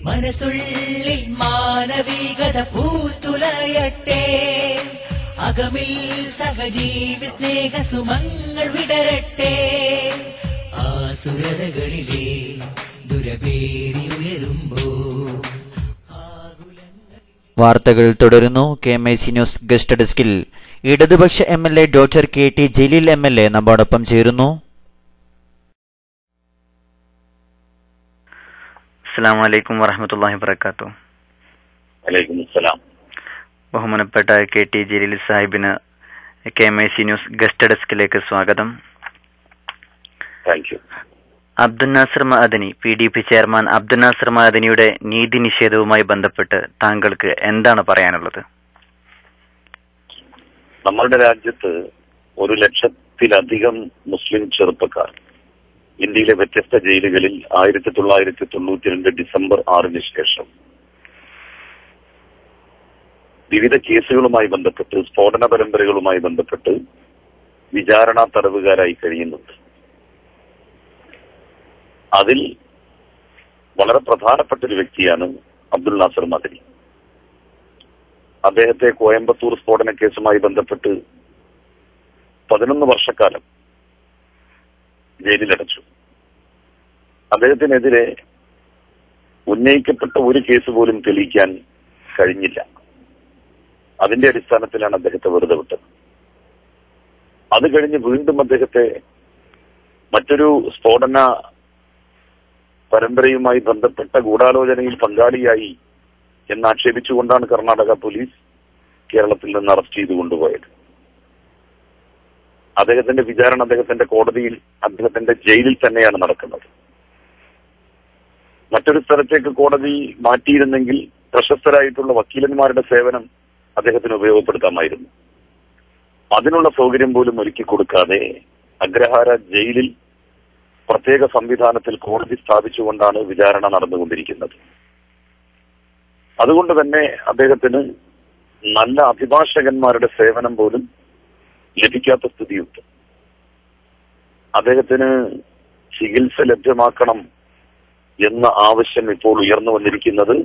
മനസ്സുള്ളിൽ മാനവികത പൂത്തുലയട്ടെ, അകമിൽ സഹജീവി സ്നേഹ സുമങ്ങൾ വിടരട്ടെ, ആസുരതകളിലെ ദുരപേരി ഉയരുമ്പോ. വാർത്തകൾ തുടരുന്നു. KMIC news guest ഡെസ്കിൽ ഇടതുപക്ഷ MLA doctor KT Jaleel MLA നമ്മോടൊപ്പം ചേരുന്നു. അസ്സലാമു അലൈക്കും വറഹ്മത്തുള്ളാഹി വബറകാതുഹു. വലൈക്കും അസ്സലാം. ബഹുമാനപ്പെട്ട KT ജലീൽ സാഹിബിന് KMIC ന്യൂസ് ഗസ്റ്റ് ഡെസ്കിലേക്ക് സ്വാഗതം. Thank you. Abdul Nasser Madani, PDP chairman Abdul Nasser മഅദനിയുടെ നീതി നിഷേധവുമായി ബന്ധപ്പെട്ട് താങ്കൾക്ക് എന്താണ് പറയാനുള്ളത്? നമ്മളുടെ രാജ്യത്ത് 1,00,000-ലധികം മുസ്ലിം ചെറുപ്പക്കാർ ഇന്ത്യയിലെ വ്യത്യസ്ത ജയിലുകളിൽ 1992 ഡിസംബർ 6 ശേഷം വിവിധ കേസുകളുമായി ബന്ധപ്പെട്ട്, സ്ഫോടന പരമ്പരകളുമായി ബന്ധപ്പെട്ട് വിചാരണ തടവുകാരായി കഴിയുന്നുണ്ട്. അതിൽ വളരെ പ്രധാനപ്പെട്ട ഒരു വ്യക്തിയാണ് അബ്ദുൽ നാസർ മഅദനി. അദ്ദേഹത്തെ കോയമ്പത്തൂർ സ്ഫോടന കേസുമായി ബന്ധപ്പെട്ട് 11 വർഷക്കാലം ജയിലിലടച്ചു. അദ്ദേഹത്തിനെതിരെ ഉന്നയിക്കപ്പെട്ട ഒരു കേസ് പോലും തെളിയിക്കാൻ കഴിഞ്ഞില്ല. അതിന്റെ അടിസ്ഥാനത്തിലാണ് അദ്ദേഹത്തെ വെറുതെ വിട്ടത്. അത് കഴിഞ്ഞ് വീണ്ടും അദ്ദേഹത്തെ മറ്റൊരു സ്ഫോടന പരമ്പരയുമായി ബന്ധപ്പെട്ട ഗൂഢാലോചനയിൽ പങ്കാളിയായി എന്നാക്ഷേപിച്ചുകൊണ്ടാണ് കർണാടക പോലീസ് കേരളത്തിൽ നിന്ന് അറസ്റ്റ് ചെയ്തു കൊണ്ടുപോയത്. അദ്ദേഹത്തിന്റെ വിചാരണ അദ്ദേഹത്തിന്റെ കോടതിയിൽ, അദ്ദേഹത്തിന്റെ ജയിലിൽ തന്നെയാണ് നടക്കുന്നത്. മറ്റൊരു സ്ഥലത്തേക്ക് കോടതി മാറ്റിയിരുന്നെങ്കിൽ പ്രശസ്തരായിട്ടുള്ള വക്കീലന്മാരുടെ സേവനം അദ്ദേഹത്തിന് ഉപയോഗപ്പെടുത്താമായിരുന്നു. അതിനുള്ള സൗകര്യം പോലും ഒരുക്കി കൊടുക്കാതെ അഗ്രഹാര ജയിലിൽ പ്രത്യേക സംവിധാനത്തിൽ കോടതി സ്ഥാപിച്ചുകൊണ്ടാണ് വിചാരണ നടന്നുകൊണ്ടിരിക്കുന്നത്. അതുകൊണ്ട് തന്നെ അദ്ദേഹത്തിന് നല്ല അഭിഭാഷകന്മാരുടെ സേവനം പോലും ലഭിക്കാത്ത സ്ഥിതിയുണ്ട്. അദ്ദേഹത്തിന് ചികിത്സ ലഭ്യമാക്കണം എന്ന ആവശ്യം ഇപ്പോൾ ഉയർന്നു വന്നിരിക്കുന്നത്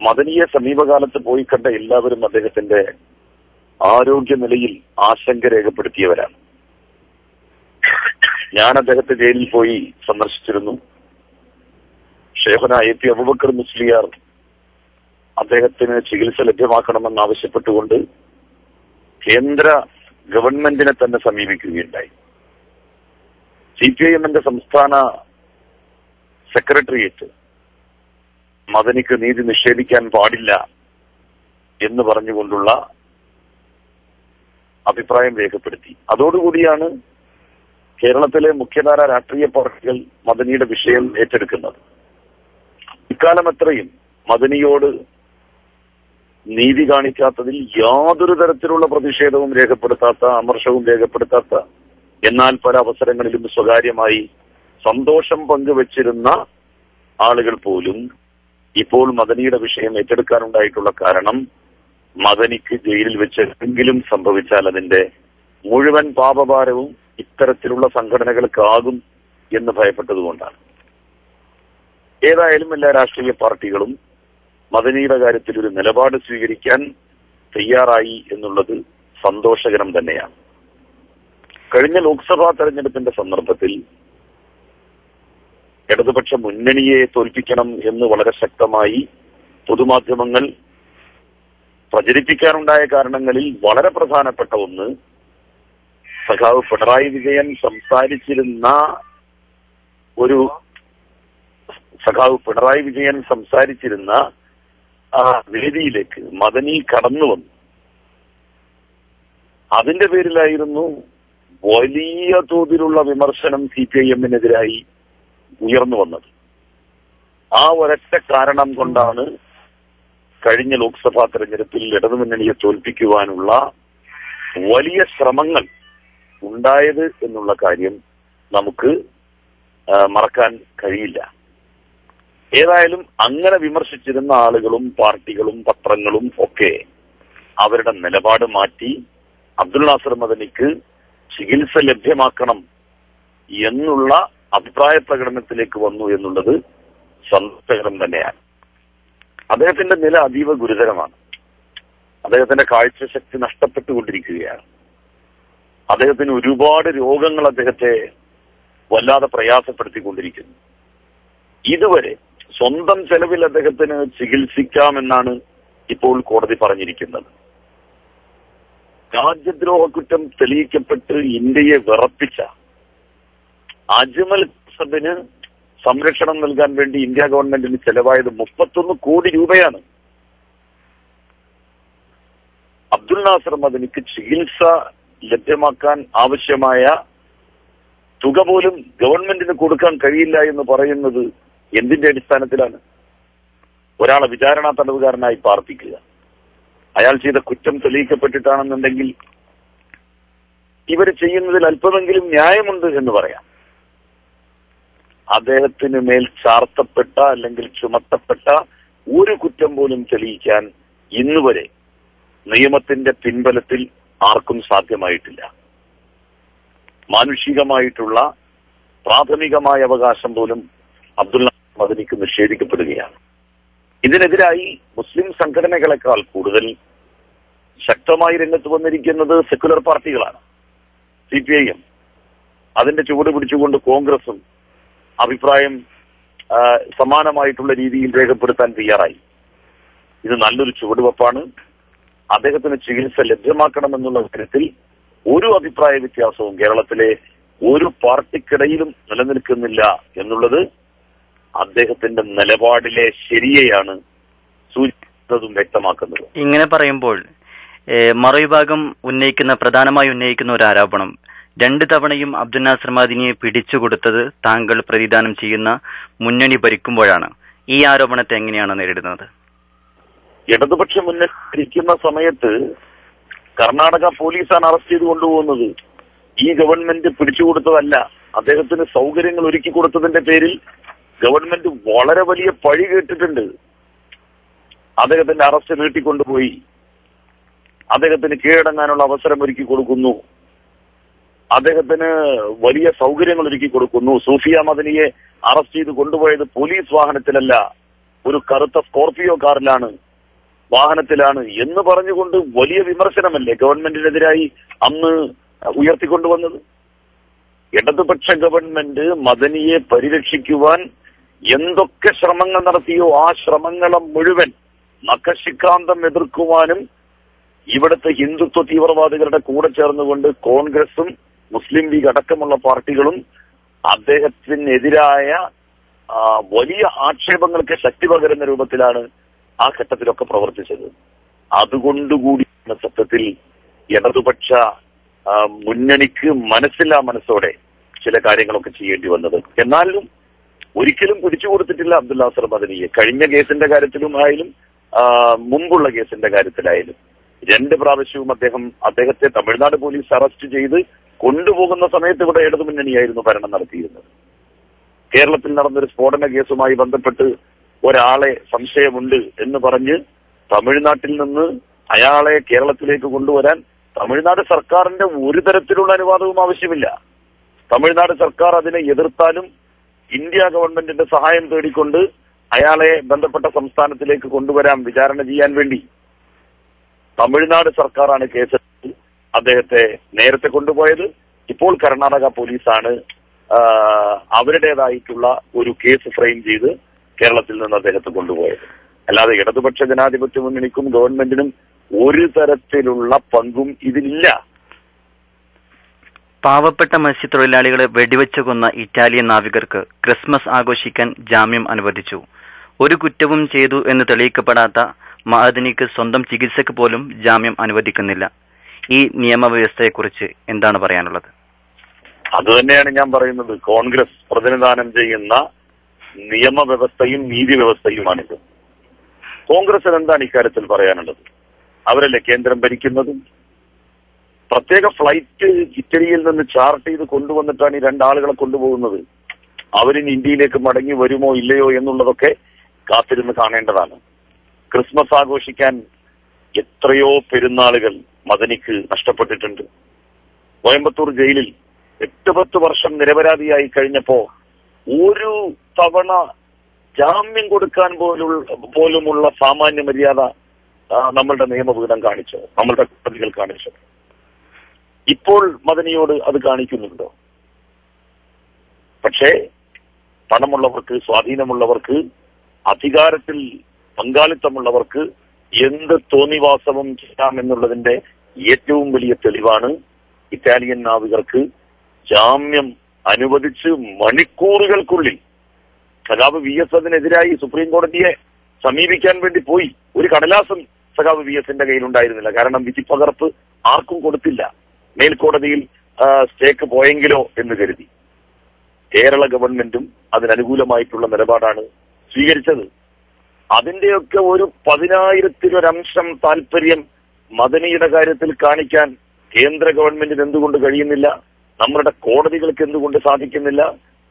മദനിയെ സമീപകാലത്ത് പോയി കണ്ട എല്ലാവരും അദ്ദേഹത്തിന്റെ ആരോഗ്യനിലയിൽ ആശങ്ക രേഖപ്പെടുത്തിയവരാണ്. ഞാൻ അദ്ദേഹത്തെ ജയിലിൽ പോയി സന്ദർശിച്ചിരുന്നു. ഷേഖുന AP അബൂബക്കർ മുസ്ലിയാർ അദ്ദേഹത്തിന് ചികിത്സ ലഭ്യമാക്കണമെന്ന് ആവശ്യപ്പെട്ടുകൊണ്ട് കേന്ദ്ര ഗവൺമെന്റിനെ തന്നെ സമീപിക്കുകയുണ്ടായി. CPIM-ന്റെ സംസ്ഥാന സെക്രട്ടേറിയറ്റ് മദനിക്ക് നീതി നിഷേധിക്കാൻ പാടില്ല എന്ന് പറഞ്ഞുകൊണ്ടുള്ള അഭിപ്രായം രേഖപ്പെടുത്തി. അതോടുകൂടിയാണ് കേരളത്തിലെ മുഖ്യധാര രാഷ്ട്രീയ പാർട്ടികൾ മദനിയുടെ വിഷയം ഏറ്റെടുക്കുന്നത്. ഇക്കാലം അത്രയും മദനിയോട് നീതി കാണിക്കാത്തതിൽ യാതൊരു തരത്തിലുള്ള പ്രതിഷേധവും രേഖപ്പെടുത്താത്ത, അമർഷവും രേഖപ്പെടുത്താത്ത, എന്നാൽ പല അവസരങ്ങളിലും സ്വകാര്യമായി സന്തോഷം പങ്കുവച്ചിരുന്ന ആളുകൾ പോലും ഇപ്പോൾ മദനിയുടെ വിഷയം ഏറ്റെടുക്കാനുണ്ടായിട്ടുള്ള കാരണം മദനിക്ക് ജയിലിൽ വെച്ച് എന്തെങ്കിലും സംഭവിച്ചാൽ അതിന്റെ മുഴുവൻ പാപഭാരവും ഇത്തരത്തിലുള്ള സംഘടനകൾക്കാകും എന്ന് ഭയപ്പെട്ടതുകൊണ്ടാണ്. ഏതായാലും എല്ലാ രാഷ്ട്രീയ പാർട്ടികളും മദനിയുടെ കാര്യത്തിൽ ഒരു നിലപാട് സ്വീകരിക്കാൻ തയ്യാറായി എന്നുള്ളത് സന്തോഷകരം തന്നെയാണ്. കഴിഞ്ഞ ലോക്സഭാ തെരഞ്ഞെടുപ്പിന്റെ സന്ദർഭത്തിൽ ഇടതുപക്ഷ മുന്നണിയെ തോൽപ്പിക്കണം എന്ന് വളരെ ശക്തമായി പൊതുമാധ്യമങ്ങൾ പ്രചരിപ്പിക്കാനുണ്ടായ കാരണങ്ങളിൽ വളരെ പ്രധാനപ്പെട്ട ഒന്ന് സഖാവ് പിണറായി വിജയൻ സംസാരിച്ചിരുന്ന ആ വേദിയിലേക്ക് മദനി കടന്നു വന്നു. അതിന്റെ പേരിലായിരുന്നു വലിയ തോതിലുള്ള വിമർശനം CPIM-നെതിരായി ഉയർന്നു വന്നത്. ആ ഒരൊറ്റ കാരണം കൊണ്ടാണ് കഴിഞ്ഞ ലോക്സഭാ തെരഞ്ഞെടുപ്പിൽ ഇടതുമുന്നണിയെ തോൽപ്പിക്കുവാനുള്ള വലിയ ശ്രമങ്ങൾ ഉണ്ടായത് എന്നുള്ള കാര്യം നമുക്ക് മറക്കാൻ കഴിയില്ല. ഏതായാലും അങ്ങനെ വിമർശിച്ചിരുന്ന ആളുകളും പാർട്ടികളും പത്രങ്ങളും ഒക്കെ അവരുടെ നിലപാട് മാറ്റി അബ്ദുൽ നാസർ മദനിക്ക് ചികിത്സ ലഭ്യമാക്കണം എന്നുള്ള അഭിപ്രായ പ്രകടനത്തിലേക്ക് വന്നു എന്നുള്ളത് സന്തോഷകരം തന്നെയാണ്. അദ്ദേഹത്തിന്റെ നില അതീവ ഗുരുതരമാണ്. അദ്ദേഹത്തിന്റെ കാഴ്ചശക്തി നഷ്ടപ്പെട്ടുകൊണ്ടിരിക്കുകയാണ്. അദ്ദേഹത്തിന് ഒരുപാട് രോഗങ്ങൾ അദ്ദേഹത്തെ വല്ലാതെ പ്രയാസപ്പെടുത്തിക്കൊണ്ടിരിക്കുന്നു. ഇതുവരെ സ്വന്തം ചെലവിൽ അദ്ദേഹത്തിന് ചികിത്സിക്കാമെന്നാണ് ഇപ്പോൾ കോടതി പറഞ്ഞിരിക്കുന്നത്. രാജ്യദ്രോഹ കുറ്റം തെളിയിക്കപ്പെട്ട് ഇന്ത്യയെ വിറപ്പിച്ച അജ്മൽ കസബിന് സംരക്ഷണം നൽകാൻ വേണ്ടി ഇന്ത്യ ഗവൺമെന്റിന് ചെലവായത് 31 കോടി രൂപയാണ്. അബ്ദുൽ നാസർ മദനിക്ക് ചികിത്സ ലഭ്യമാക്കാൻ ആവശ്യമായ തുക പോലും ഗവൺമെന്റിന് കൊടുക്കാൻ കഴിയില്ല എന്ന് പറയുന്നത് എന്തിന്റെ അടിസ്ഥാനത്തിലാണ്? ഒരാളെ വിചാരണാ തടവുകാരനായി പാർപ്പിക്കുക. അയാൾ ചെയ്ത കുറ്റം തെളിയിക്കപ്പെട്ടിട്ടാണെന്നുണ്ടെങ്കിൽ ഇവർ ചെയ്യുന്നതിൽ അല്പമെങ്കിലും ന്യായമുണ്ട് എന്ന് പറയാം. അദ്ദേഹത്തിന് മേൽ ചാർത്തപ്പെട്ട അല്ലെങ്കിൽ ചുമത്തപ്പെട്ട ഒരു കുറ്റം പോലും തെളിയിക്കാൻ ഇന്നുവരെ നിയമത്തിന്റെ പിൻബലത്തിൽ ആർക്കും സാധ്യമായിട്ടില്ല. മാനുഷികമായിട്ടുള്ള പ്രാഥമികമായ അവകാശം പോലും അബ്ദുൽ മദനിക്ക് നിഷേധിക്കപ്പെടുകയാണ്. ഇതിനെതിരായി മുസ്ലിം സംഘടനകളെക്കാൾ കൂടുതൽ ശക്തമായി രംഗത്ത് വന്നിരിക്കുന്നത് സെക്കുലർ പാർട്ടികളാണ്. CPIM, അതിന്റെ ചുവട് പിടിച്ചുകൊണ്ട് കോൺഗ്രസും അഭിപ്രായം സമാനമായിട്ടുള്ള രീതിയിൽ രേഖപ്പെടുത്താൻ തയ്യാറായി. ഇത് നല്ലൊരു ചുവടുവെപ്പാണ്. അദ്ദേഹത്തിന് ചികിത്സ ലഭ്യമാക്കണമെന്നുള്ള കാര്യത്തിൽ ഒരു അഭിപ്രായ വ്യത്യാസവും കേരളത്തിലെ ഒരു പാർട്ടിക്കിടയിലും നിലനിൽക്കുന്നില്ല എന്നുള്ളത് അദ്ദേഹത്തിന്റെ നിലപാടിലെ ശരിയെയാണ് സൂചിപ്പിക്കുന്നതും വ്യക്തമാക്കുന്നത്. ഇങ്ങനെ പറയുമ്പോൾ മറുവിഭാഗം പ്രധാനമായി ഉന്നയിക്കുന്ന ഒരു ആരോപണം, 2 തവണയും അബ്ദുൽ നാസർ മദനിയെ പിടിച്ചുകൊടുത്തത് താങ്കൾ പ്രതിദാനം ചെയ്യുന്ന മുന്നണി ഭരിക്കുമ്പോഴാണ്. ഈ ആരോപണത്തെ എങ്ങനെയാണ് നേരിടുന്നത്? ഇടതുപക്ഷ മുന്നണി ഭരിക്കുന്ന സമയത്ത് കർണാടക പോലീസാണ് അറസ്റ്റ് ചെയ്ത് കൊണ്ടുപോകുന്നത്. ഈ ഗവൺമെന്റ് പിടിച്ചുകൊടുത്തതല്ല. അദ്ദേഹത്തിന് സൗകര്യങ്ങൾ ഒരുക്കി കൊടുത്തതിന്റെ പേരിൽ ഗവൺമെന്റ് വളരെ വലിയ പഴി കേട്ടിട്ടുണ്ട്. അദ്ദേഹത്തിന്റെ അറസ്റ്റ് നീട്ടിക്കൊണ്ടുപോയി, അദ്ദേഹത്തിന് കീഴടങ്ങാനുള്ള അവസരം ഒരുക്കി കൊടുക്കുന്നു, അദ്ദേഹത്തിന് വലിയ സൗകര്യങ്ങൾ ഒരുക്കി കൊടുക്കുന്നു. സൂഫിയ മദനിയെ അറസ്റ്റ് ചെയ്ത് കൊണ്ടുപോയത് പോലീസ് വാഹനത്തിലല്ല, ഒരു കറുത്ത സ്കോർപിയോ കാറിലാണ്, വാഹനത്തിലാണ് എന്ന് പറഞ്ഞുകൊണ്ട് വലിയ വിമർശനമല്ലേ ഗവൺമെന്റിനെതിരായി അന്ന് ഉയർത്തിക്കൊണ്ടുവന്നത്? ഇടതുപക്ഷ ഗവൺമെന്റ് മദനിയെ പരിരക്ഷിക്കുവാൻ എന്തൊക്കെ ശ്രമങ്ങൾ നടത്തിയോ ആ ശ്രമങ്ങളെ മുഴുവൻ നഖശിഖാന്തം എതിർക്കുവാനും ഇവിടുത്തെ ഹിന്ദുത്വ തീവ്രവാദികളുടെ കൂടെ ചേർന്നുകൊണ്ട് കോൺഗ്രസും മുസ്ലിം ലീഗ് അടക്കമുള്ള പാർട്ടികളും അദ്ദേഹത്തിനെതിരായ വലിയ ആക്ഷേപങ്ങൾക്ക് ശക്തി പകരുന്ന രൂപത്തിലാണ് ആ ഘട്ടത്തിലൊക്കെ പ്രവർത്തിച്ചത്. അതുകൊണ്ടുകൂടി സത്യത്തിൽ ഇടതുപക്ഷ മുന്നണിക്ക് മനസ്സില്ലാ മനസ്സോടെ ചില കാര്യങ്ങളൊക്കെ ചെയ്യേണ്ടി വന്നത്. എന്നാലും ഒരിക്കലും പിടിച്ചു കൊടുത്തിട്ടില്ല അബ്ദുൽ നാസർ മദനിയെ. കഴിഞ്ഞ കേസിന്റെ കാര്യത്തിലും ആയാലും മുമ്പുള്ള കേസിന്റെ കാര്യത്തിലായാലും 2 പ്രാവശ്യവും അദ്ദേഹത്തെ തമിഴ്നാട് പോലീസ് അറസ്റ്റ് ചെയ്ത് കൊണ്ടുപോകുന്ന സമയത്ത് ഇവിടെ ഇടതുമുന്നണിയായിരുന്നു ഭരണം നടത്തിയിരുന്നത്. കേരളത്തിൽ നടന്നൊരു സ്ഫോടന കേസുമായി ബന്ധപ്പെട്ട് ഒരാളെ സംശയമുണ്ട് എന്ന് പറഞ്ഞ് തമിഴ്നാട്ടിൽ നിന്ന് അയാളെ കേരളത്തിലേക്ക് കൊണ്ടുവരാൻ തമിഴ്നാട് സർക്കാരിന്റെ ഒരു തരത്തിലുള്ള അനുവാദവും ആവശ്യമില്ല. തമിഴ്നാട് സർക്കാർ അതിനെ എതിർത്താലും ഇന്ത്യ ഗവൺമെന്റിന്റെ സഹായം തേടിക്കൊണ്ട് അയാളെ ബന്ധപ്പെട്ട സംസ്ഥാനത്തിലേക്ക് കൊണ്ടുവരാൻ വിചാരണ ചെയ്യാൻ വേണ്ടി തമിഴ്നാട് സർക്കാരാണ് കേസെടുത്ത് അദ്ദേഹത്തെ നേരത്തെ കൊണ്ടുപോയത്. ഇപ്പോൾ കർണാടക പോലീസാണ് അവരുടേതായിട്ടുള്ള ഒരു കേസ് ഫ്രെയിം ചെയ്ത് കേരളത്തിൽ നിന്ന് അദ്ദേഹത്തെ കൊണ്ടുപോയത്. അല്ലാതെ ഇടതുപക്ഷ ജനാധിപത്യ മുന്നണിക്കും ഗവൺമെന്റിനും ഒരു തരത്തിലുള്ള പങ്കും ഇതിലില്ല. പാവപ്പെട്ട മത്സ്യത്തൊഴിലാളികളെ വെടിവെച്ചു കൊന്ന ഇറ്റാലിയൻ നാവികർക്ക് ക്രിസ്മസ് ആഘോഷിക്കാൻ ജാമ്യം അനുവദിച്ചു. ഒരു കുറ്റവും ചെയ്തു എന്ന് തെളിയിക്കപ്പെടാത്ത മഅദനിക്ക് സ്വന്തം ചികിത്സയ്ക്ക് പോലും ജാമ്യം അനുവദിക്കുന്നില്ല. ഈ നിയമവ്യവസ്ഥയെക്കുറിച്ച് എന്താണ് പറയാനുള്ളത്? അതുതന്നെയാണ് ഞാൻ പറയുന്നത്. കോൺഗ്രസ് പ്രതിനിധാനം ചെയ്യുന്ന നിയമവ്യവസ്ഥയും നീതി വ്യവസ്ഥയുമാണിത്. കോൺഗ്രസിന് എന്താണ് ഇക്കാര്യത്തിൽ പറയാനുള്ളത്? അവരല്ലേ കേന്ദ്രം ഭരിക്കുന്നതും. പ്രത്യേക ഫ്ലൈറ്റ് ഇറ്റലിയിൽ നിന്ന് ചാർട്ട് ചെയ്ത് കൊണ്ടുവന്നിട്ടാണ് ഈ 2 ആളുകളെ കൊണ്ടുപോകുന്നത്. അവരിനി ഇന്ത്യയിലേക്ക് മടങ്ങി വരുമോ ഇല്ലയോ എന്നുള്ളതൊക്കെ കാത്തിരുന്ന് കാണേണ്ടതാണ്. ക്രിസ്മസ് ആഘോഷിക്കാൻ എത്രയോ പെരുന്നാളുകൾ മദനിക്ക് നഷ്ടപ്പെട്ടിട്ടുണ്ട്. കോയമ്പത്തൂർ ജയിലിൽ 8-10 വർഷം നിരപരാധിയായി കഴിഞ്ഞപ്പോ ഒരു തവണ ജാമ്യം കൊടുക്കാൻ പോലുമുള്ള സാമാന്യ മര്യാദ നമ്മളുടെ നിയമപീഠം കാണിച്ചോ, നമ്മളുടെ കോടതികൾ കാണിച്ചോ? ഇപ്പോൾ മദനിയോട് അത് കാണിക്കുന്നുണ്ടോ? പക്ഷേ പണമുള്ളവർക്ക്, സ്വാധീനമുള്ളവർക്ക്, അധികാരത്തിൽ പങ്കാളിത്തമുള്ളവർക്ക് എന്ത് തോന്നിവാസവും ചെയ്യാമെന്നുള്ളതിന്റെ ഏറ്റവും വലിയ തെളിവാണ് ഇറ്റാലിയൻ നാവികർക്ക് ജാമ്യം അനുവദിച്ച് മണിക്കൂറുകൾക്കുള്ളിൽ സഖാവ് VS അതിനെതിരായി സുപ്രീം കോടതിയെ സമീപിക്കാൻ വേണ്ടി പോയി. ഒരു കടലാസം സഖാവ് VSന്റെ കയ്യിലുണ്ടായിരുന്നില്ല. കാരണം വിധിപ്പകർപ്പ് ആർക്കും കൊടുത്തില്ല. മേൽക്കോടതിയിൽ സ്റ്റേക്ക് പോയെങ്കിലോ എന്ന് കരുതി. കേരള ഗവൺമെന്റും അതിനനുകൂലമായിട്ടുള്ള നിലപാടാണ് സ്വീകരിച്ചത്. അതിന്റെയൊക്കെ ഒരു 10,000-ലൊരംശം താല്പര്യം മദനിയുടെ കാര്യത്തിൽ കാണിക്കാൻ കേന്ദ്ര ഗവൺമെന്റിന് എന്തുകൊണ്ട് കഴിയുന്നില്ല? നമ്മുടെ കോടതികൾക്ക് എന്തുകൊണ്ട് സാധിക്കുന്നില്ല?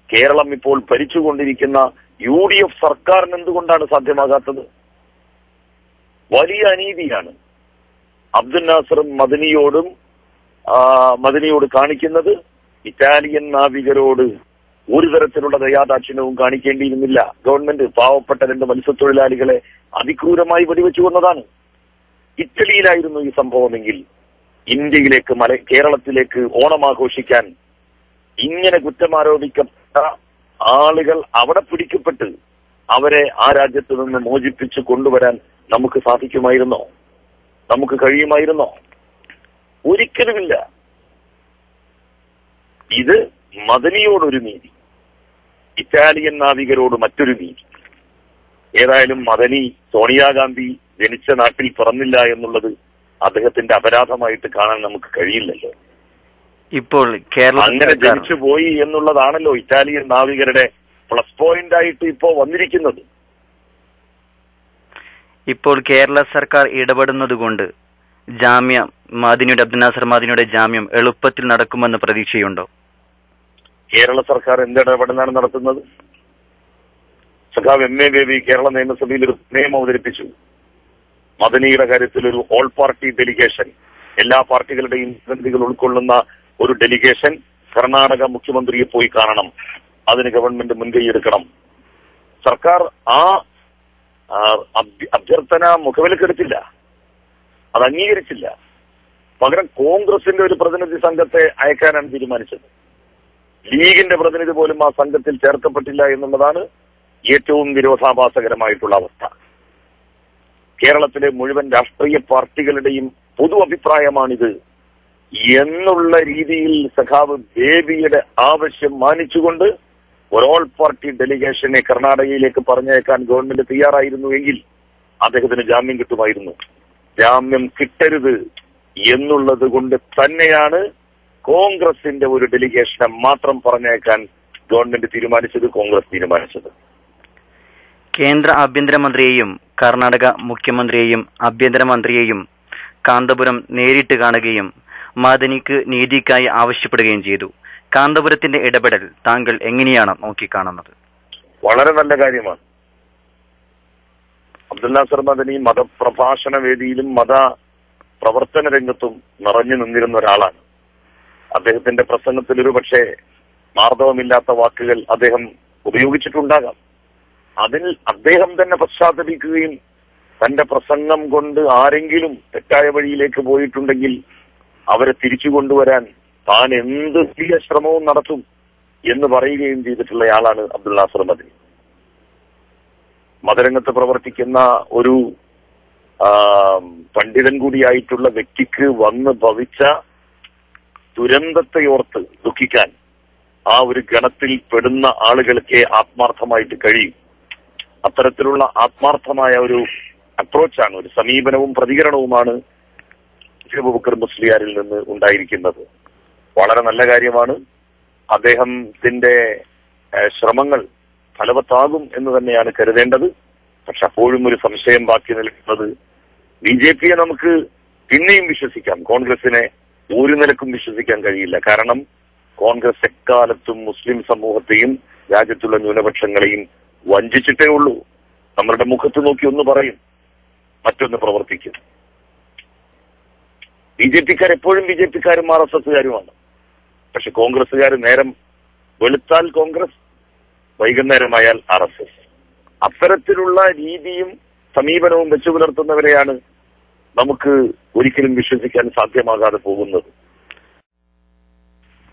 കേരളം ഇപ്പോൾ ഭരിച്ചുകൊണ്ടിരിക്കുന്ന UDF സർക്കാരിന് എന്തുകൊണ്ടാണ് സാധ്യമാകാത്തത്? വലിയ അനീതിയാണ് അബ്ദുൽ നാസറും മദനിയോട് കാണിക്കുന്നത്. ഇറ്റാലിയൻ നാവികരോട് ഒരു തരത്തിലുള്ള ദയാദാക്ഷിണ്യവും കാണിക്കേണ്ടിയിരുന്നില്ല. ഗവൺമെന്റ് പാവപ്പെട്ട 2 മത്സ്യത്തൊഴിലാളികളെ അതിക്രൂരമായി വെടിവെച്ചു കൊന്നതാണ്. ഇറ്റലിയിലായിരുന്നു ഈ സംഭവമെങ്കിൽ ഇന്ത്യയിലേക്ക് കേരളത്തിലേക്ക് ഓണം ആഘോഷിക്കാൻ ഇങ്ങനെ കുറ്റമാരോപിക്കപ്പെട്ട ആളുകൾ അവിടെ പിടിക്കപ്പെട്ട് അവരെ ആ രാജ്യത്ത് നിന്ന് മോചിപ്പിച്ച് കൊണ്ടുവരാൻ നമുക്ക് സാധിക്കുമായിരുന്നോ? നമുക്ക് കഴിയുമായിരുന്നോ? ഒരിക്കലുമില്ല. ഇത് മദനിയോടൊരു നീതി, ഇറ്റാലിയൻ നാവികരോട് മറ്റൊരു നീതി. ഏതായാലും മദനി സോണിയാഗാന്ധി ജനിച്ച നാട്ടിൽ പിറന്നില്ല എന്നുള്ളത് അദ്ദേഹത്തിന്റെ അപരാധമായിട്ട് കാണാൻ നമുക്ക് കഴിയില്ലല്ലോ. ഇപ്പോൾ അങ്ങനെ ജനിച്ചു പോയി എന്നുള്ളതാണല്ലോ ഇറ്റാലിയൻ നാവികരുടെ പ്ലസ് പോയിന്റ് ആയിട്ട് ഇപ്പോ വന്നിരിക്കുന്നത്. ഇപ്പോൾ കേരള സർക്കാർ ഇടപെടുന്നത് കൊണ്ട് അബ്ദുൽ നാസർ മദനിയുടെ ജാമ്യം എളുപ്പത്തിൽ നടക്കുമെന്ന് പ്രതീക്ഷയുണ്ടോ? കേരള സർക്കാർ എന്തിടപെടലാണ് നടത്തുന്നത്? സഖാവ് MA ബേബി കേരള നിയമസഭയിൽ ഒരു നിയമം അവതരിപ്പിച്ചു. മദനിയുടെ കാര്യത്തിൽ ഒരു ഓൾ പാർട്ടി ഡെലിഗേഷൻ, എല്ലാ പാർട്ടികളുടെയും പ്രതിനിധികൾ ഉൾക്കൊള്ളുന്ന ഒരു ഡെലിഗേഷൻ കർണാടക മുഖ്യമന്ത്രിയെ പോയി കാണണം. അതിന് ഗവൺമെന്റ് മുൻകൈയെടുക്കണം. സർക്കാർ ആ അഭ്യർത്ഥന മുഖവിലക്കെടുത്തില്ല, അത് അംഗീകരിച്ചില്ല. പകരം കോൺഗ്രസിന്റെ ഒരു പ്രതിനിധി സംഘത്തെ അയക്കാനാണ് തീരുമാനിച്ചത്. ലീഗിന്റെ പ്രതിനിധി പോലും ആ സംഘത്തിൽ ചേർക്കപ്പെട്ടില്ല എന്നുള്ളതാണ് ഏറ്റവും വിരോധാഭാസകരമായിട്ടുള്ള അവസ്ഥ. കേരളത്തിലെ മുഴുവൻ രാഷ്ട്രീയ പാർട്ടികളുടെയും പൊതു അഭിപ്രായമാണിത് എന്നുള്ള രീതിയിൽ സഖാവ് ബേബിയുടെ ആവശ്യം മാനിച്ചുകൊണ്ട് ഒരു ഓൾ പാർട്ടി ഡെലിഗേഷനെ കർണാടകയിലേക്ക് പറഞ്ഞേക്കാൻ ഗവൺമെന്റ് തയ്യാറായിരുന്നുവെങ്കിൽ അദ്ദേഹത്തിന് ജാമ്യം കിട്ടുമായിരുന്നു. ജാമ്യം കിട്ടരുത് എന്നുള്ളത് കൊണ്ട് തന്നെയാണ് കോൺഗ്രസിന്റെ ഒരു ഡെലിഗേഷനെ മാത്രം പറഞ്ഞേക്കാൻ ഗവൺമെന്റ് തീരുമാനിച്ചത്, കോൺഗ്രസ് തീരുമാനിച്ചത്. കേന്ദ്ര ആഭ്യന്തരമന്ത്രിയെയും കർണാടക മുഖ്യമന്ത്രിയെയും ആഭ്യന്തരമന്ത്രിയെയും കാന്തപുരം നേരിട്ട് കാണുകയും മദനിക്ക് നീതിക്കായി ആവശ്യപ്പെടുകയും ചെയ്തു. കാന്തപുരത്തിന്റെ ഇടപെടൽ താങ്കൾ എങ്ങനെയാണ് നോക്കിക്കാണുന്നത്? വളരെ നല്ല കാര്യമാണ്. അബ്ദുൽ നാസർ മദനി മതപ്രഭാഷണ വേദിയിലും മത പ്രവർത്തന രംഗത്തും നിറഞ്ഞു നിന്നിരുന്ന ഒരാളാണ്. അദ്ദേഹത്തിന്റെ പ്രസംഗത്തിൽ ഒരു പക്ഷേ മാർദ്ദവമില്ലാത്ത വാക്കുകൾ അദ്ദേഹം ഉപയോഗിച്ചിട്ടുണ്ടാകാം. അതിൽ അദ്ദേഹം തന്നെ പശ്ചാത്തപിക്കുകയും തന്റെ പ്രസംഗം കൊണ്ട് ആരെങ്കിലും തെറ്റായ വഴിയിലേക്ക് പോയിട്ടുണ്ടെങ്കിൽ അവരെ തിരിച്ചു കൊണ്ടുവരാൻ താൻ എന്ത് വലിയ ശ്രമവും നടത്തും എന്ന് പറയുകയും ചെയ്തിട്ടുള്ളയാളാണ് അബ്ദുൽ നാസർ മദനി. മതരംഗത്ത് പ്രവർത്തിക്കുന്ന ഒരു പണ്ഡിതൻ കൂടിയായിട്ടുള്ള വ്യക്തിക്ക് വന്ന് ഭവിച്ച ദുരന്തത്തെയോർത്ത് ദുഃഖിക്കാൻ ആ ഒരു ഗണത്തിൽ പെടുന്ന ആളുകൾക്ക് ആത്മാർത്ഥമായിട്ട് കഴിയും. അത്തരത്തിലുള്ള ആത്മാർത്ഥമായ ഒരു അപ്രോച്ചാണ്, ഒരു സമീപനവും പ്രതികരണവുമാണ് അബൂബക്കർ മുസ്ലിയാരിൽ നിന്ന് ഉണ്ടായിരിക്കുന്നത്. വളരെ നല്ല കാര്യമാണ്. അദ്ദേഹത്തിന്റെ ശ്രമങ്ങൾ ഫലവത്താകും എന്ന് തന്നെയാണ് കരുതേണ്ടത്. പക്ഷെ അപ്പോഴും ഒരു സംശയം ബാക്കി നിൽക്കുന്നത്, BJPയെ നമുക്ക് പിന്നെയും വിശ്വസിക്കാം, കോൺഗ്രസിനെ ഒരു നിലക്കും വിശ്വസിക്കാൻ കഴിയില്ല. കാരണം കോൺഗ്രസ് എക്കാലത്തും മുസ്ലിം സമൂഹത്തെയും രാജ്യത്തുള്ള ന്യൂനപക്ഷങ്ങളെയും വഞ്ചിച്ചിട്ടേ ഉള്ളൂ. നമ്മളുടെ മുഖത്ത് നോക്കി ഒന്ന് പറയും, മറ്റൊന്ന് പ്രവർത്തിക്കും. BJPക്കാർ എപ്പോഴും BJPക്കാരും RSSകാരുമാണ്. പക്ഷെ കോൺഗ്രസ്സുകാർ നേരം വെളുത്താൽ കോൺഗ്രസ്, വൈകുന്നേരമായാൽ RSS. അത്തരത്തിലുള്ള രീതിയും സമീപനവും വെച്ചു പുലർത്തുന്നവരെയാണ് നമുക്ക് ഒരിക്കലും വിശ്വസിക്കാൻ സാധ്യമാകാതെ പോകുന്നത്.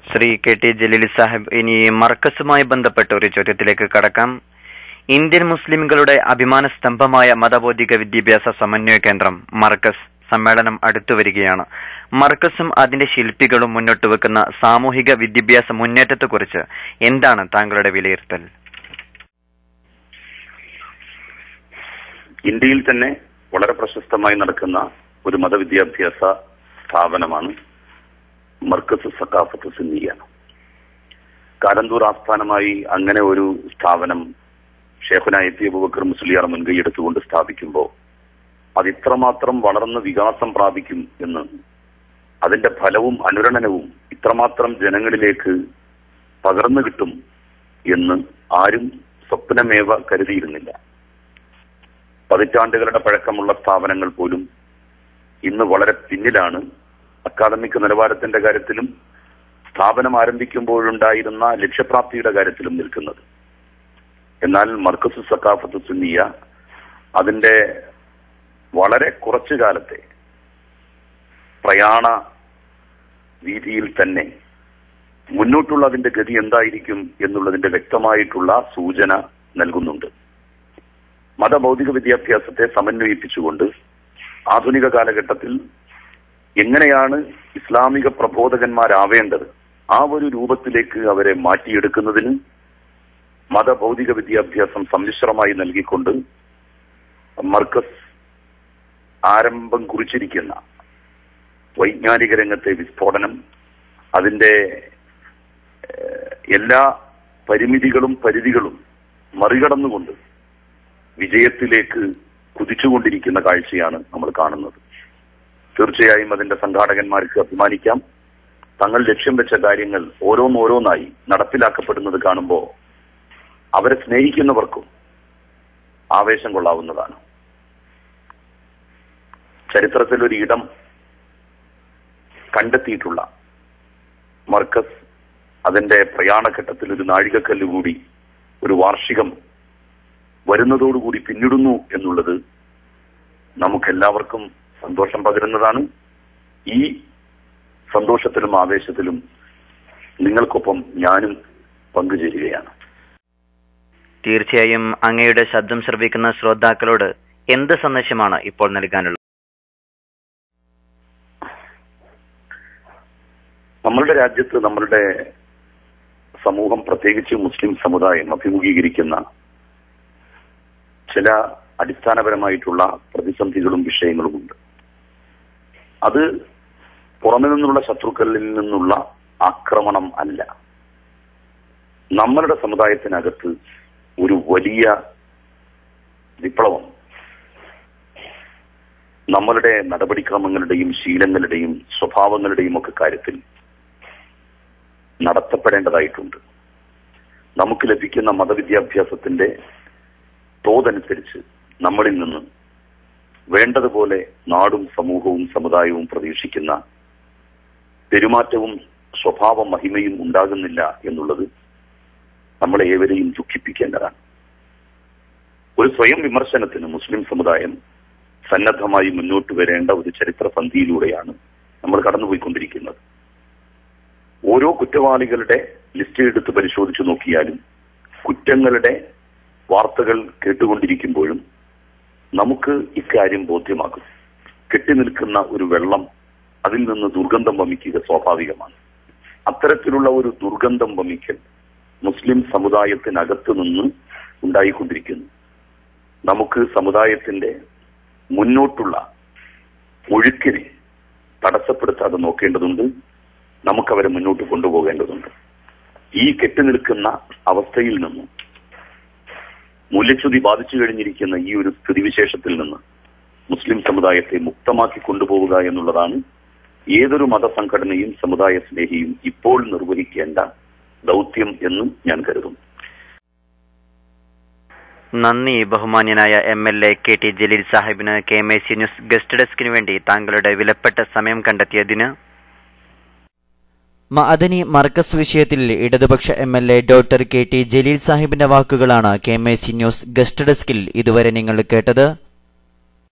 ശ്രീ കെ ടി ജലീൽ സാഹിബ്, ഇനി മർക്കസുമായി ബന്ധപ്പെട്ട ഒരു ചോദ്യത്തിലേക്ക് കടക്കാം. ഇന്ത്യൻ മുസ്ലിംകളുടെ അഭിമാന സ്തംഭമായ മതബൗദ്ധിക വിദ്യാഭ്യാസ സമന്വയ കേന്ദ്രം മർക്കസ് സമ്മേളനം അടുത്തുവരികയാണ്. മർക്കസും അതിന്റെ ശില്പികളും മുന്നോട്ട് വെക്കുന്ന സാമൂഹിക വിദ്യാഭ്യാസ മുന്നേറ്റത്തെക്കുറിച്ച് എന്താണ് താങ്കളുടെ വിലയിരുത്തൽ? ഇന്ത്യയിൽ തന്നെ വളരെ പ്രശസ്തമായി നടക്കുന്ന ഒരു മതവിദ്യാഭ്യാസ സ്ഥാപനമാണ് മർക്കസ് സഖാഫത്ത് സുന്നിയ. കാരന്തൂർ ആസ്ഥാനമായി അങ്ങനെ ഒരു സ്ഥാപനം ഷേഖുന എ.പി. അബൂബക്കർ മുസ്ലിയാർ മുൻകൈയെടുത്തുകൊണ്ട് സ്ഥാപിക്കുമ്പോൾ അത് ഇത്രമാത്രം വളർന്ന് വികാസം പ്രാപിക്കും എന്ന്, അതിന്റെ ഫലവും അനുരണനവും ഇത്രമാത്രം ജനങ്ങളിലേക്ക് പകർന്നു കിട്ടും എന്ന് ആരും സ്വപ്നമേവ കരുതിയിരുന്നില്ല. പതിറ്റാണ്ടുകളുടെ പഴക്കമുള്ള സ്ഥാപനങ്ങൾ പോലും ഇന്ന് വളരെ പിന്നിലാണ് അക്കാദമിക് നിലവാരത്തിന്റെ കാര്യത്തിലും സ്ഥാപനം ആരംഭിക്കുമ്പോഴുണ്ടായിരുന്ന ലക്ഷ്യപ്രാപ്തിയുടെ കാര്യത്തിലും നിൽക്കുന്നത്. എന്നാൽ മർക്കസ് സഖാഫത്ത് സുന്നിയ അതിന്റെ വളരെ കുറച്ചു കാലത്തെ പ്രയാണ വീതിയിൽ തന്നെ മുന്നോട്ടുള്ള അതിന്റെ ഗതി എന്തായിരിക്കും എന്നുള്ളതിന്റെ വ്യക്തമായിട്ടുള്ള സൂചന നൽകുന്നുണ്ട്. മതബൗദ്ധിക വിദ്യാഭ്യാസത്തെ സമന്വയിപ്പിച്ചുകൊണ്ട് ആധുനിക കാലഘട്ടത്തിൽ എങ്ങനെയാണ് ഇസ്ലാമിക പ്രബോധകന്മാരാവേണ്ടത് ആ ഒരു രൂപത്തിലേക്ക് അവരെ മാറ്റിയെടുക്കുന്നതിന് മതബൗദ്ധിക വിദ്യാഭ്യാസം സമ്മിശ്രമായി നൽകിക്കൊണ്ട് മർക്കസ് ആരംഭം കുറിച്ചിരിക്കുന്ന വൈജ്ഞാനിക രംഗത്തെ വിസ്ഫോടനം, അതിന്റെ എല്ലാ പരിമിതികളും പരിധികളും മറികടന്നുകൊണ്ട് വിജയത്തിലേക്ക് കുതിച്ചുകൊണ്ടിരിക്കുന്ന കാഴ്ചയാണ് നമ്മൾ കാണുന്നത്. തീർച്ചയായും അതിന്റെ സംഘാടകന്മാർക്ക് അഭിമാനിക്കാം. തങ്ങൾ ലക്ഷ്യം വെച്ച കാര്യങ്ങൾ ഓരോന്നോരോന്നായി നടപ്പിലാക്കപ്പെടുന്നത് കാണുമ്പോൾ അവരെ സ്നേഹിക്കുന്നവർക്കും ആവേശം കൊള്ളാവുന്നതാണ്. ചരിത്രത്തിലൊരു ഇടം കണ്ടെത്തിയിട്ടുള്ള മർക്കസ് അതിന്റെ പ്രയാണഘട്ടത്തിൽ ഒരു നാഴികക്കല്ല് കൂടി, ഒരു വാർഷികം വരുന്നതോടുകൂടി പിന്നിടുന്നു എന്നുള്ളത് നമുക്കെല്ലാവർക്കും സന്തോഷം പകരുന്നതാണ്. ഈ സന്തോഷത്തിലും ആവേശത്തിലും നിങ്ങൾക്കൊപ്പം ഞാനും പങ്കുചേരുകയാണ്. തീർച്ചയായും അങ്ങയുടെ ശബ്ദം ശ്രവിക്കുന്ന ശ്രോതാക്കളോട് എന്ത് സന്ദേശമാണ് ഇപ്പോൾ നൽകാനുള്ളത്? നമ്മളുടെ രാജ്യത്ത് നമ്മളുടെ സമൂഹം, പ്രത്യേകിച്ച് മുസ്ലിം സമുദായം അഭിമുഖീകരിക്കുന്ന ചില അടിസ്ഥാനപരമായിട്ടുള്ള പ്രതിസന്ധികളും വിഷയങ്ങളുമുണ്ട്. അത് പുറമെ നിന്നുള്ള ശത്രുക്കളിൽ നിന്നുള്ള ആക്രമണം അല്ല. നമ്മളുടെ സമുദായത്തിനകത്ത് ഒരു വലിയ വിപ്ലവം നമ്മളുടെ നടപടിക്രമങ്ങളുടെയും ശീലങ്ങളുടെയും സ്വഭാവങ്ങളുടെയും ഒക്കെ കാര്യത്തിൽ നടത്തപ്പെടേണ്ടതായിട്ടുണ്ട്. നമുക്ക് ലഭിക്കുന്ന മതവിദ്യാഭ്യാസത്തിന്റെ തോതനുസരിച്ച് നമ്മളിൽ നിന്ന് വേണ്ടതുപോലെ നാടും സമൂഹവും സമുദായവും പ്രതീക്ഷിക്കുന്ന പെരുമാറ്റവും സ്വഭാവ മഹിമയും ഉണ്ടാകുന്നില്ല എന്നുള്ളത് നമ്മളെ ഏവരെയും ദുഃഖിപ്പിക്കേണ്ടതാണ്. ഒരു സ്വയം വിമർശനത്തിന് മുസ്ലിം സമുദായം സന്നദ്ധമായി മുന്നോട്ട് വരേണ്ട ഒരു ചരിത്ര പന്തിയിലൂടെയാണ് നമ്മൾ കടന്നുപോയിക്കൊണ്ടിരിക്കുന്നത്. ഓരോ കുറ്റവാളികളുടെ ലിസ്റ്റ് എടുത്ത് പരിശോധിച്ചു നോക്കിയാലും കുറ്റങ്ങളുടെ വാർത്തകൾ കേട്ടുകൊണ്ടിരിക്കുമ്പോഴും നമുക്ക് ഇക്കാര്യം ബോധ്യമാകും. കെട്ടിനിൽക്കുന്ന ഒരു വെള്ളം, അതിൽ നിന്ന് ദുർഗന്ധം വമിക്കുക സ്വാഭാവികമാണ്. അത്തരത്തിലുള്ള ഒരു ദുർഗന്ധം വമിക്കൽ മുസ്ലിം സമുദായത്തിനകത്ത് നിന്ന് ഉണ്ടായിക്കൊണ്ടിരിക്കുന്നു. നമുക്ക് സമുദായത്തിന്റെ മുന്നോട്ടുള്ള ഒഴുക്കിനെ തടസ്സപ്പെടുത്താതെ നോക്കേണ്ടതുണ്ട്. നമുക്കവരെ മുന്നോട്ട് കൊണ്ടുപോകേണ്ടതുണ്ട്. ഈ കെട്ടിനിൽക്കുന്ന അവസ്ഥയിൽ നിന്ന്, മൂല്യച്യുതി ബാധിച്ചു കഴിഞ്ഞിരിക്കുന്ന ഈ ഒരു സ്ഥിതിവിശേഷത്തിൽ നിന്ന് മുസ്ലിം സമുദായത്തെ മുക്തമാക്കി കൊണ്ടുപോവുക എന്നുള്ളതാണ് ഏതൊരു മതസംഘടനയും സമുദായ സ്നേഹിയും ഇപ്പോൾ നിർവഹിക്കേണ്ട ദൗത്യം എന്നും ഞാൻ കരുതുന്നു. നന്ദി. ബഹുമാന്യനായ MLA KT ജലീൽ സാഹിബിന് KMIC ന്യൂസ് ഗസ്റ്റ് ഡെസ്കിന് വേണ്ടി താങ്കളുടെ വിലപ്പെട്ട സമയം കണ്ടെത്തിയതിന്. മഅദനി മർക്കസ് വിഷയത്തിൽ ഇടതുപക്ഷ MLA ഡോക്ടർ KT ജലീൽ സാഹിബിന്റെ വാക്കുകളാണ് KMIC ന്യൂസ് ഗസ്റ്റ് ഡെസ്കിൽ ഇതുവരെ നിങ്ങൾ കേട്ടത്.